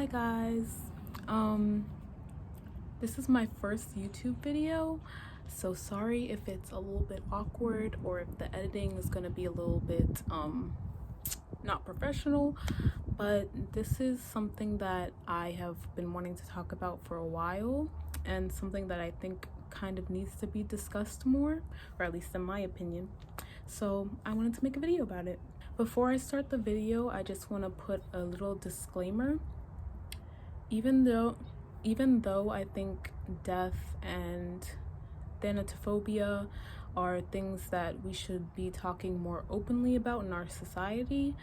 Hi guys, this is my first YouTube video, so sorry if it's a little bit awkward or if the editing is gonna be a little bit not professional, but this is something that I have been wanting to talk about for a while and something that I think kind of needs to be discussed more, or at least in my opinion. So I wanted to make a video about it. Before I start the video, I just want to put a little disclaimer. Even though I think death and thanatophobia are things that we should be talking more openly about in our society,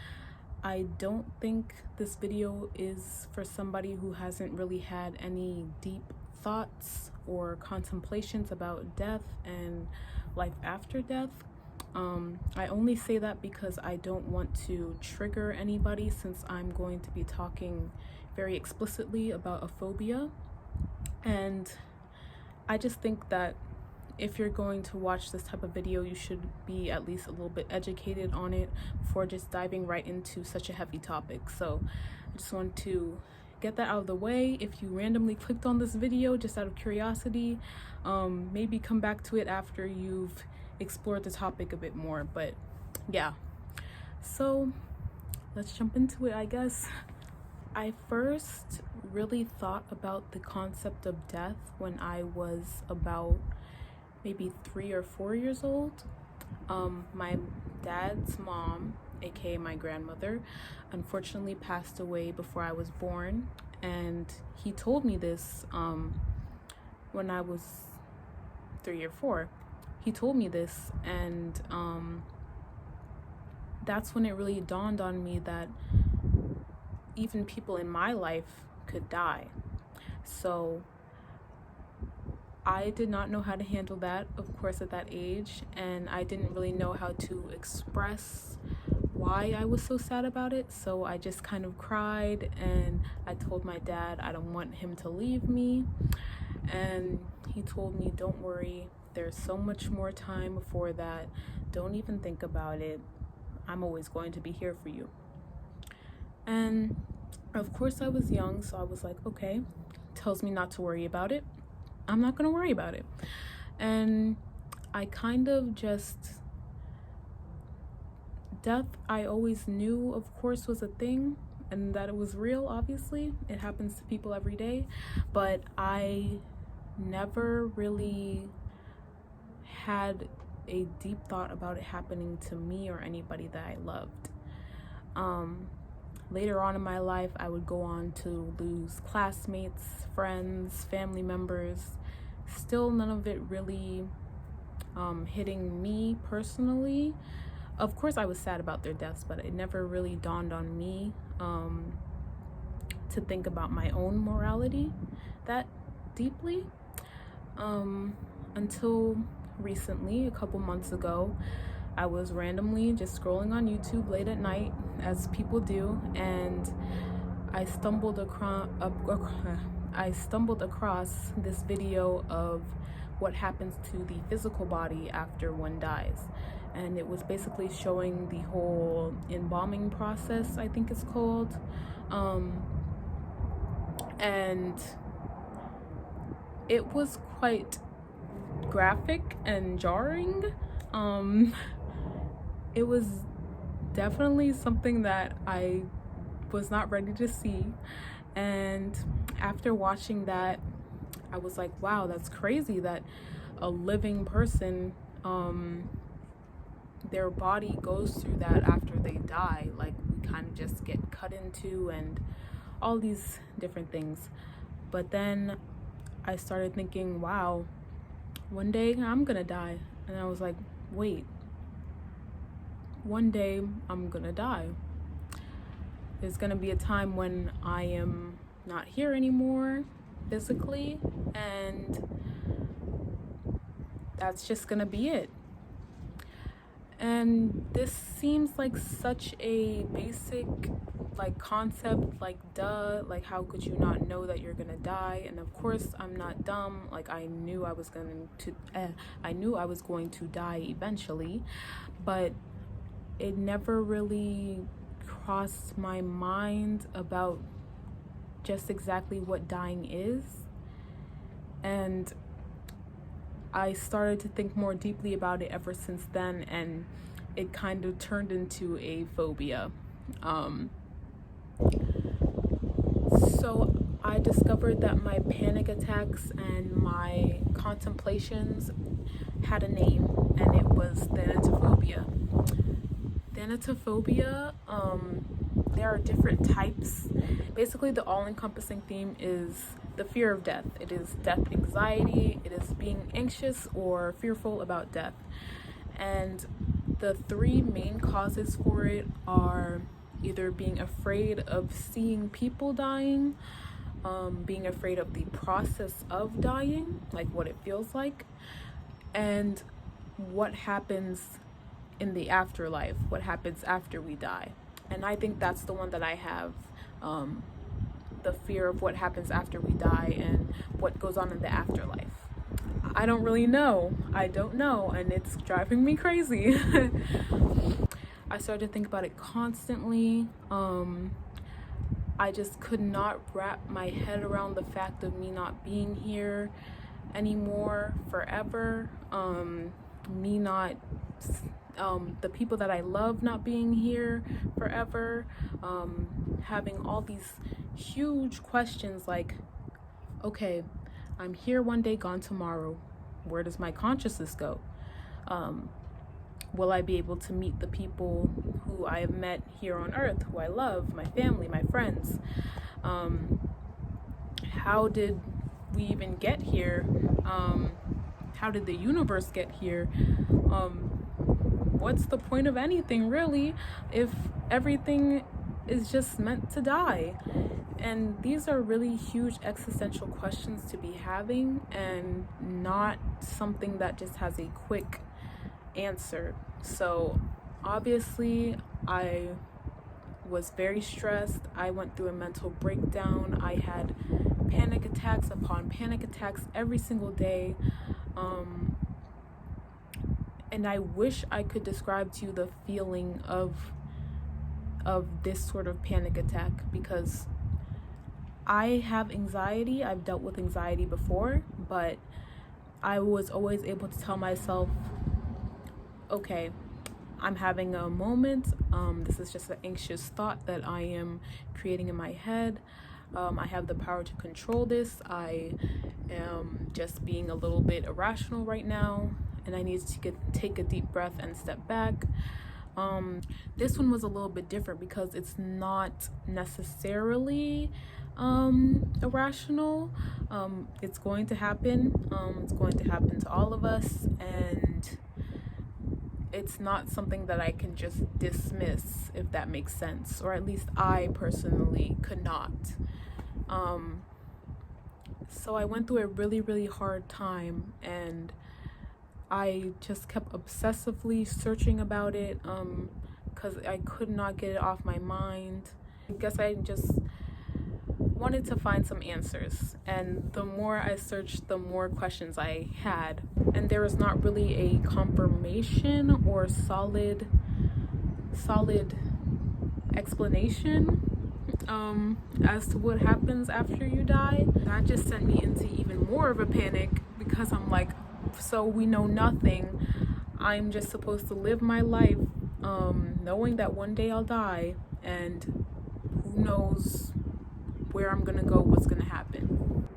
I don't think this video is for somebody who hasn't really had any deep thoughts or contemplations about death and life after death. I only say that because I don't want to trigger anybody, since I'm going to be talking very explicitly about a phobia, and I just think that if you're going to watch this type of video, you should be at least a little bit educated on it before just diving right into such a heavy topic. So I just want to get that out of the way. If you randomly clicked on this video just out of curiosity, maybe come back to it after you've explored the topic a bit more. But yeah, so let's jump into it, I guess. I first really thought about the concept of death when I was about maybe 3 or 4 years old. My dad's mom, aka my grandmother, unfortunately passed away before I was born, and he told me this when I was 3 or 4. He told me this, and that's when it really dawned on me that even people in my life could die. So I did not know how to handle that, of course, at that age, and I didn't really know how to express why I was so sad about it. So I just kind of cried, and I told my dad I don't want him to leave me, and he told me, don't worry, there's so much more time before that, don't even think about it, I'm always going to be here for you. And of course I was young, so I was like, okay, tells me not to worry about it, I'm not gonna worry about it. And I kind of just, death I always knew, of course, was a thing, and that it was real. Obviously it happens to people every day, but I never really had a deep thought about it happening to me or anybody that I loved. Later on in my life, I would go on to lose classmates, friends, family members. Still none of it really hitting me personally. Of course I was sad about their deaths, but it never really dawned on me to think about my own morality that deeply until recently. A couple months ago, I was randomly just scrolling on YouTube late at night, as people do, and I stumbled across this video of what happens to the physical body after one dies. And it was basically showing the whole embalming process, I think it's called. And it was quite graphic and jarring. It was definitely something that I was not ready to see, and after watching that, I was like, wow, that's crazy that a living person, their body goes through that after they die. Like, we kind of just get cut into and all these different things. But then I started thinking, wow, one day I'm gonna die. And I was like, wait, one day I'm gonna die. There's gonna be a time when I am not here anymore physically, and that's just gonna be it. And this seems like such a basic concept, like duh, like how could you not know that you're gonna die? And of course I'm not dumb, like I knew I was going to die eventually, but it never really crossed my mind about just exactly what dying is. And I started to think more deeply about it ever since then, and it kind of turned into a phobia. So I discovered that my panic attacks and my contemplations had a name, and it was Thanatophobia. Thanatophobia, there are different types. Basically, the all-encompassing theme is the fear of death. It is death anxiety, it is being anxious or fearful about death. And the three main causes for it are either being afraid of seeing people dying, being afraid of the process of dying, like what it feels like, and what happens in the afterlife, what happens after we die. And I think that's the one that I have, the fear of what happens after we die and what goes on in the afterlife. I don't really know. I don't know, and it's driving me crazy. I started to think about it constantly. I just could not wrap my head around the fact of me not being here anymore forever. Me not, the people that I love not being here forever. Having all these huge questions like, okay, I'm here one day, gone tomorrow. Where does my consciousness go? Will I be able to meet the people who I have met here on earth, who I love, my family, my friends? How did we even get here? How did the universe get here? What's the point of anything, really, if everything is just meant to die? And these are really huge existential questions to be having, and not something that just has a quick answer. So obviously I was very stressed. I went through a mental breakdown. I had panic attacks upon panic attacks every single day. And I wish I could describe to you the feeling of this sort of panic attack, because I have anxiety. I've dealt with anxiety before, but I was always able to tell myself, okay, I'm having a moment. This is just an anxious thought that I am creating in my head. I have the power to control this. I am just being a little bit irrational right now, and I need to take a deep breath and step back. This one was a little bit different because it's not necessarily irrational. It's going to happen. It's going to happen to all of us, and it's not something that I can just dismiss, if that makes sense, or at least I personally could not. So I went through a really, really hard time, and I just kept obsessively searching about it, because I could not get it off my mind. I guess I just wanted to find some answers, and the more I searched, the more questions I had, and there was not really a confirmation or solid explanation as to what happens after you die. That just sent me into even more of a panic, because I'm like, so we know nothing. I'm just supposed to live my life knowing that one day I'll die, and who knows where I'm gonna go, what's gonna happen.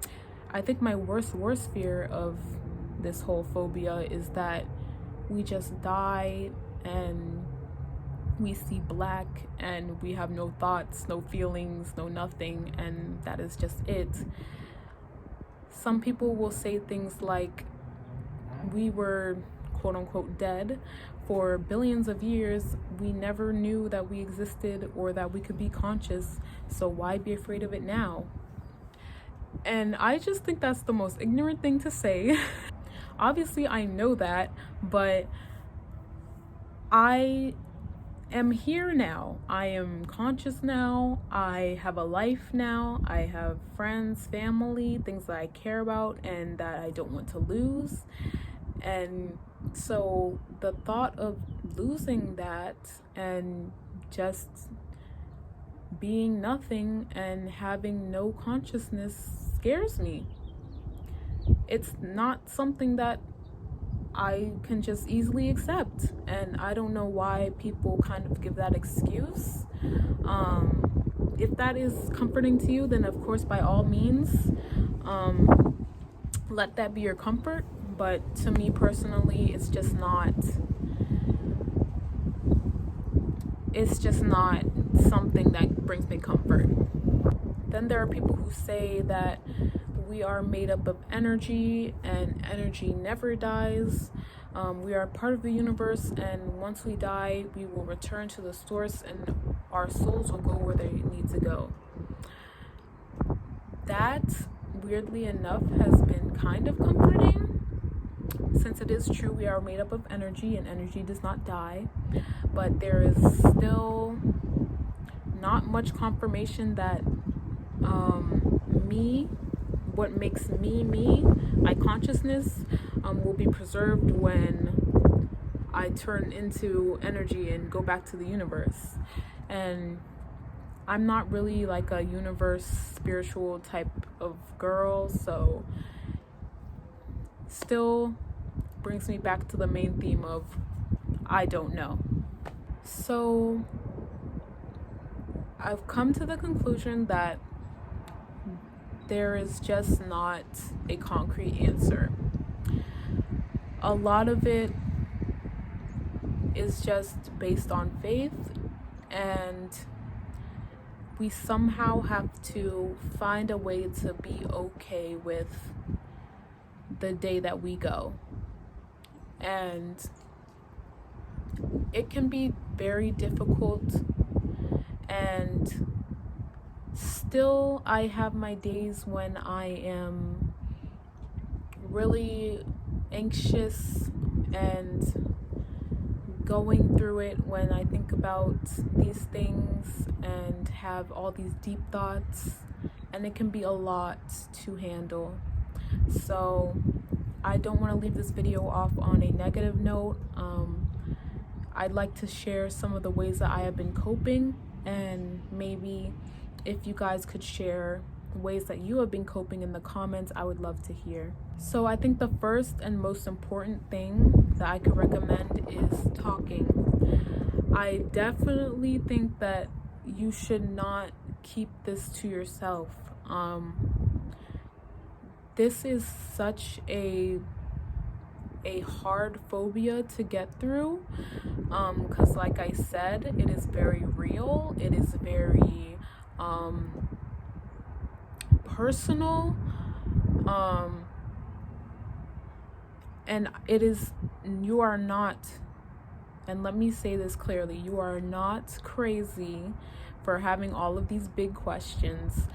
I think my worst fear of this whole phobia is that we just die and we see black and we have no thoughts, no feelings, no nothing, and that is just it. Some people will say things like, we were quote unquote dead for billions of years. We never knew that we existed or that we could be conscious, so why be afraid of it now? And I just think that's the most ignorant thing to say. Obviously I know that, but I am here now. I am conscious now. I have a life now. I have friends, family, things that I care about and that I don't want to lose. And so the thought of losing that and just being nothing and having no consciousness scares me. It's not something that I can just easily accept, and I don't know why people kind of give that excuse. If that is comforting to you, then of course, by all means, let that be your comfort. But to me personally, it's just not something that brings me comfort. Then there are people who say that we are made up of energy and energy never dies. We are part of the universe, and once we die, we will return to the source and our souls will go where they need to go. That, weirdly enough, has been kind of comforting, since it is true we are made up of energy and energy does not die. But there is still not much confirmation that what makes me, my consciousness, will be preserved when I turn into energy and go back to the universe. And I'm not really like a universe spiritual type of girl, so still brings me back to the main theme of I don't know. So I've come to the conclusion that there is just not a concrete answer. A lot of it is just based on faith, and we somehow have to find a way to be okay with the day that we go. And it can be very difficult, and still I have my days when I am really anxious and going through it, when I think about these things and have all these deep thoughts, and it can be a lot to handle. So I don't want to leave this video off on a negative note. I'd like to share some of the ways that I have been coping, and maybe if you guys could share ways that you have been coping in the comments, I would love to hear. So I think the first and most important thing that I could recommend is talking. I definitely think that you should not keep this to yourself. This is such a hard phobia to get through, because like I said, it is very real, it is very personal, and you are not, and let me say this clearly, you are not crazy for having all of these big questions.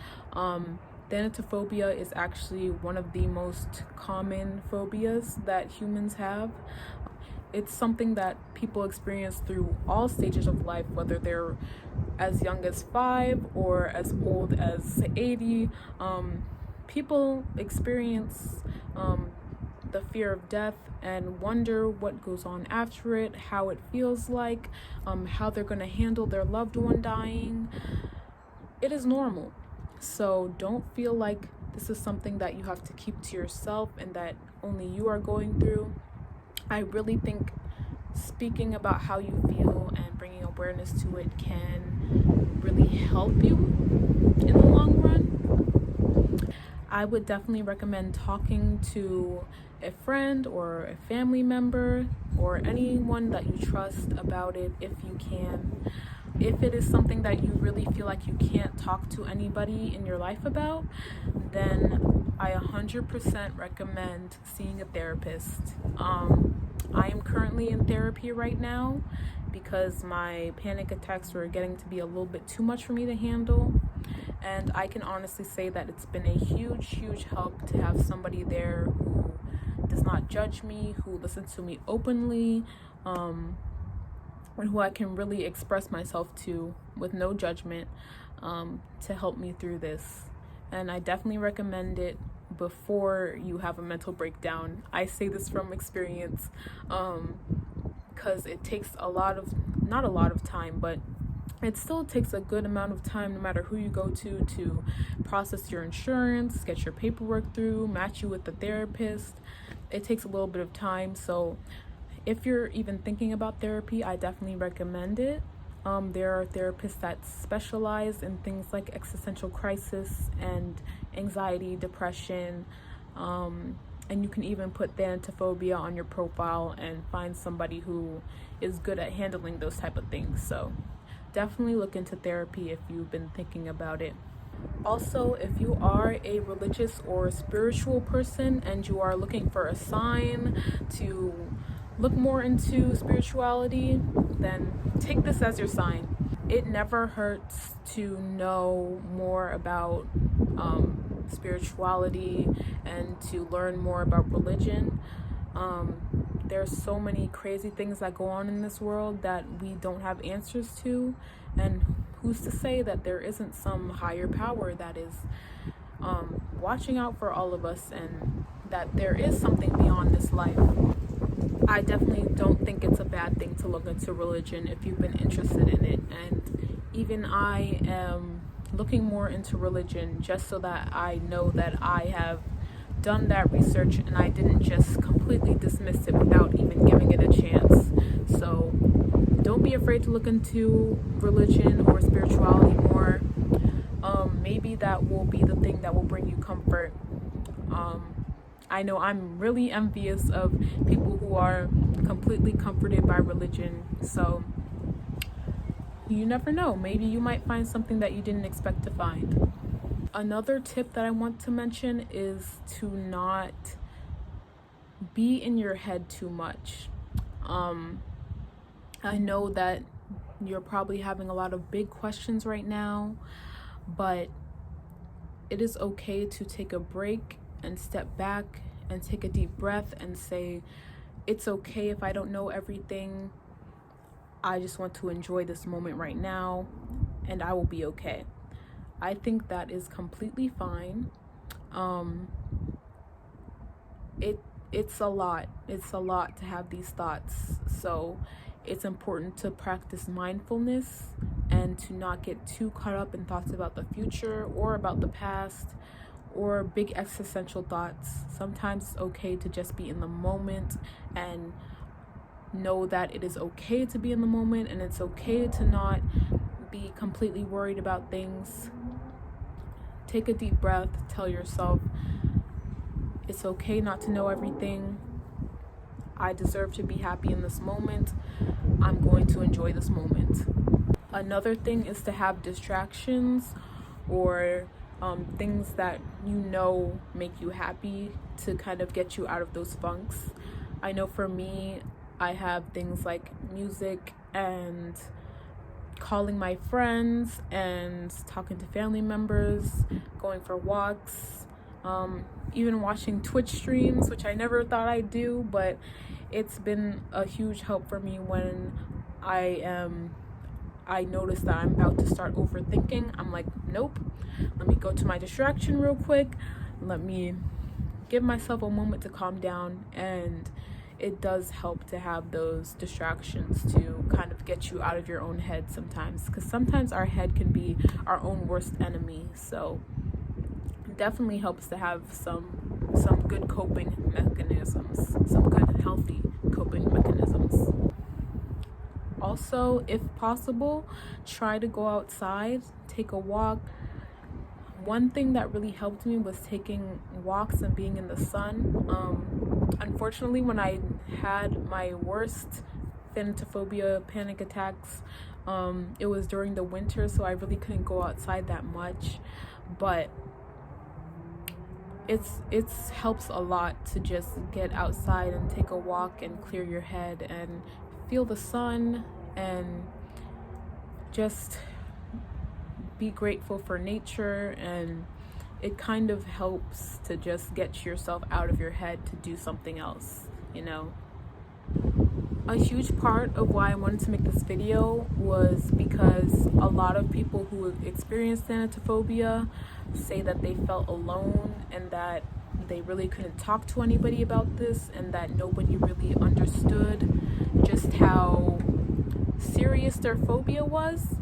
Thanatophobia is actually one of the most common phobias that humans have. It's something that people experience through all stages of life, whether they're as young as 5 or as old as 80. People experience the fear of death and wonder what goes on after it, how it feels like, how they're going to handle their loved one dying. It is normal. So don't feel like this is something that you have to keep to yourself and that only you are going through. I really think speaking about how you feel and bringing awareness to it can really help you in the long run. I would definitely recommend talking to a friend or a family member or anyone that you trust about it if you can. If it is something that you really feel like you can't talk to anybody in your life about, then I 100% recommend seeing a therapist. I am currently in therapy right now because my panic attacks were getting to be a little bit too much for me to handle. And I can honestly say that it's been a huge help to have somebody there who does not judge me, who listens to me openly, and who I can really express myself to with no judgment, to help me through this. And I definitely recommend it before you have a mental breakdown. I say this from experience, because it takes not a lot of time, but it still takes a good amount of time, no matter who you go to process your insurance, get your paperwork through, match you with the therapist. It takes a little bit of time. So if you're even thinking about therapy, I definitely recommend it. There are therapists that specialize in things like existential crisis and anxiety, depression, and you can even put Thanatophobia on your profile and find somebody who is good at handling those type of things. So definitely look into therapy if you've been thinking about it. Also, if you are a religious or spiritual person and you are looking for a sign to look more into spirituality, then take this as your sign. It never hurts to know more about spirituality and to learn more about religion. There's so many crazy things that go on in this world that we don't have answers to, and who's to say that there isn't some higher power that is watching out for all of us, and that there is something beyond this life. I definitely don't think it's a bad thing to look into religion if you've been interested in it, and even I am looking more into religion just so that I know that I have done that research and I didn't just completely dismiss it without even giving it a chance. So don't be afraid to look into religion or spirituality more. Maybe that will be the thing that will bring you comfort. I know I'm really envious of people who are completely comforted by religion. So you never know. Maybe you might find something that you didn't expect to find. Another tip that I want to mention is to not be in your head too much. I know that you're probably having a lot of big questions right now, but it is okay to take a break and step back and take a deep breath and say, it's okay if I don't know everything. I just want to enjoy this moment right now, and I will be okay. I think that is completely fine. It's a lot. It's a lot to have these thoughts. So it's important to practice mindfulness and to not get too caught up in thoughts about the future or about the past or big existential thoughts. Sometimes it's okay to just be in the moment and know that it is okay to be in the moment, and it's okay to not be completely worried about things. Take a deep breath, tell yourself, it's okay not to know everything. I deserve to be happy in this moment. I'm going to enjoy this moment. Another thing is to have distractions or things that you know make you happy to kind of get you out of those funks. I know for me, I have things like music and calling my friends and talking to family members, going for walks, even watching Twitch streams, which I never thought I'd do, but it's been a huge help for me when I notice that I'm about to start overthinking. I'm like, nope, let me go to my distraction real quick. Let me give myself a moment to calm down. And it does help to have those distractions to kind of get you out of your own head sometimes, because sometimes our head can be our own worst enemy. So it definitely helps to have some good coping mechanisms, some good healthy coping mechanisms. Also, if possible, try to go outside, take a walk. One thing that really helped me was taking walks and being in the sun. Unfortunately, when I had my worst Thanatophobia panic attacks, it was during the winter, so I really couldn't go outside that much. But it's helps a lot to just get outside and take a walk and clear your head and feel the sun and just be grateful for nature, and it kind of helps to just get yourself out of your head to do something else, you know. A huge part of why I wanted to make this video was because a lot of people who experience Thanatophobia say that they felt alone and that they really couldn't talk to anybody about this, and that nobody really understood just how serious their phobia was.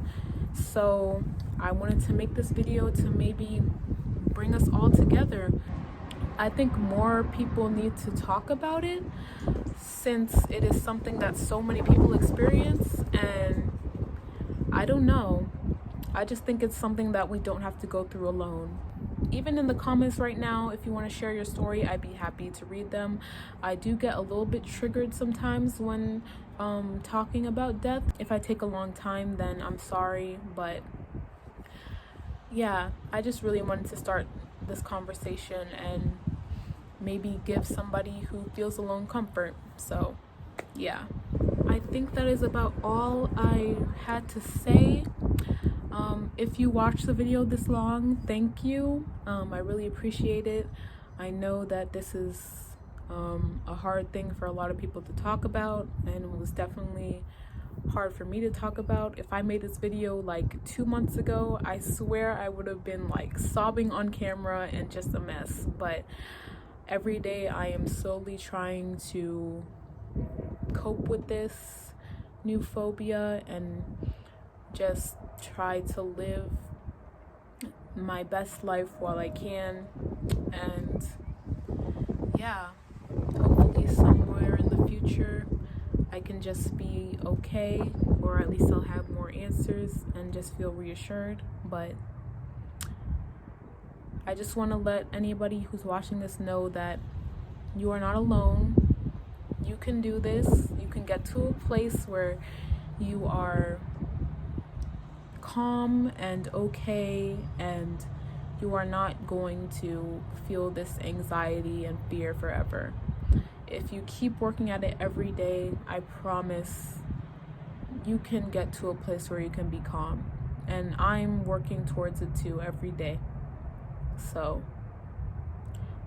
So I wanted to make this video to maybe bring us all together. I think more people need to talk about it, since it is something that so many people experience, and I don't know, I just think it's something that we don't have to go through alone. Even in the comments right now, if you want to share your story, I'd be happy to read them. I do get a little bit triggered sometimes when talking about death. If I take a long time, then I'm sorry, but yeah, I just really wanted to start this conversation and maybe give somebody who feels alone comfort. So yeah, I think that is about all I had to say. If you watched the video this long, thank you. I really appreciate it. I know that this is a hard thing for a lot of people to talk about, and it was definitely hard for me to talk about. If I made this video like 2 months ago, I swear I would have been like sobbing on camera and just a mess. But every day I am slowly trying to cope with this new phobia and just try to live my best life while I can. And yeah, hopefully somewhere in the future I can just be okay, or at least I'll have more answers and just feel reassured. But I just want to let anybody who's watching this know that you are not alone. You can do this. You can get to a place where you are calm and okay, and you are not going to feel this anxiety and fear forever. If you keep working at it every day, I promise you can get to a place where you can be calm. And I'm working towards it too every day. So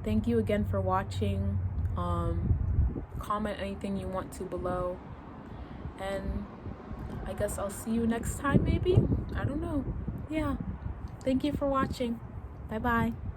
thank you again for watching. Comment anything you want to below, and I guess I'll see you next time, maybe. I don't know. Yeah, thank you for watching. Bye bye.